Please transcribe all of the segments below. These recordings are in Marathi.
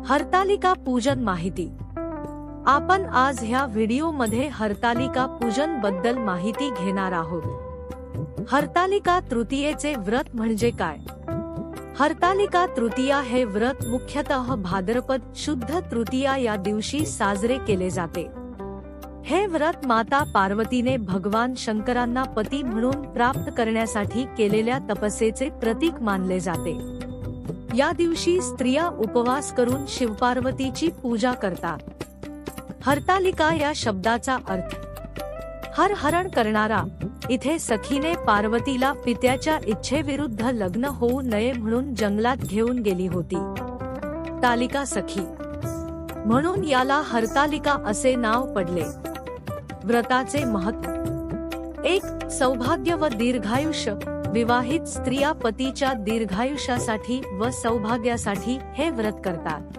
हरतालिका पूजन माहिती। आपण आज ह्या व्हिडिओमध्ये हरतालिका पूजन बद्दल माहिती घेणार आहोत। हरतालिका तृतीयेचे व्रत म्हणजे काय? हरतालिका तृतीया हे व्रत मुख्यतः भाद्रपद शुद्ध तृतीया या दिवशी साजरे केले जाते। हे व्रत माता पार्वतीने भगवान शंकरांना पती म्हणून प्राप्त करण्यासाठी केलेल्या तपस्येचे प्रतीक मानले जाते। या दिवशी स्त्रिया उपवास करून शिवपार्वतीची पूजा करतात। हरतालिका या शब्दाचा अर्थ हरण करणारा। इथे सखीने पार्वतीला पित्याच्या इच्छेविरुद्ध लग्न होऊ नये म्हणून जंगलात घेऊन गेली होती। तालिका सखी म्हणून याला हरतालिका असे नाव पडले। व्रताचे महत्त्व। 1. सौभाग्य व दीर्घायुष्य। विवाहित स्त्रिया पतीच्या दीर्घायुष्यासाठी व सौभाग्यासाठी हे व्रत करतात।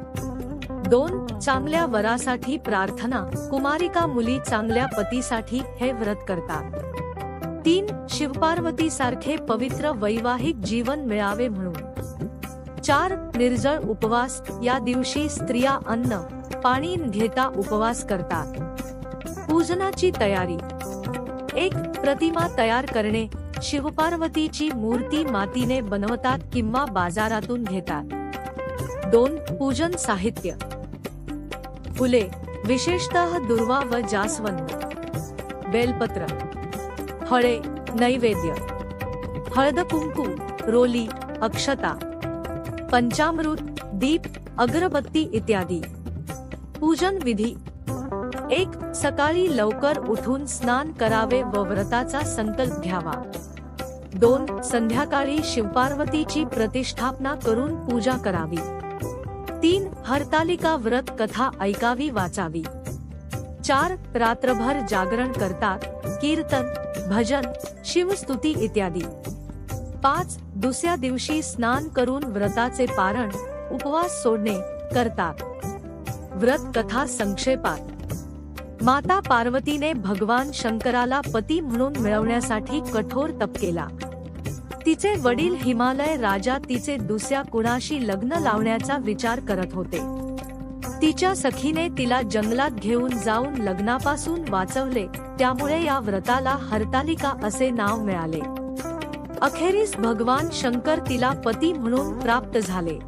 2. चांगल्या वरासाठी प्रार्थना। कुमारिका मुली चांगल्या पतीसाठी हे व्रत करतात। 3. शिवपार्वती सारखे पवित्र वैवाहिक जीवन मिळावे म्हणून। 4. निर्जळ उपवास। या दिवशी स्त्रिया अन्न पाणी न घेता उपवास करतात। पूजनाची तयारी। 1. प्रतिमा तयार करणे। शिवपार्वतीची मूर्ती मातीने बनवतात किंवा बाजारातून घेतात। 2. पूजन साहित्य। फुले विशेषतः दुर्वा व जास्वंद, बेलपत्र, फळे, नैवेद्य, हळद कुंकू, रोली, अक्षता, पंचामृत, दीप, अगरबत्ती इत्यादी। पूजन विधी। 1. सकाळी लवकर उठून स्नान करावे व व्रताचा संकल्प घ्यावा। 2. संध्याकाळी शिवपार्वतीची प्रतिष्ठापना करून पूजा करावी। 3. हरतालिका व्रत कथा ऐकावी वाचावी। 4. रात्रभर जागरण करतात, कीर्तन, भजन, शिवस्तुती इत्यादी। 5. दुसऱ्या दिवशी स्नान करून व्रताचे पारण, उपवास सोडणे करतात। व्रत कथा संक्षेपात। माता पार्वतीने भगवान शंकराला पती म्हणून मिळवण्यासाठी कठोर तप केला। तिचे वडील हिमालय राजा तिचे दुसऱ्या कुणाशी लग्न लावण्याचा विचार करत होते। तिच्या सखीने तिला जंगलात घेऊन जाऊन लग्नापासून वाचवले, त्यामुळे या व्रताला हरतालिका असे नाव मिळाले। अखेरीस भगवान शंकर तिला पती म्हणून प्राप्त झाले।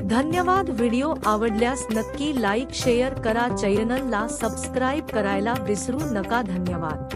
धन्यवाद। व्हिडिओ आवडल्यास नक्की लाईक शेअर करा, चॅनलला सबस्क्राईब करायला विसरू नका। धन्यवाद।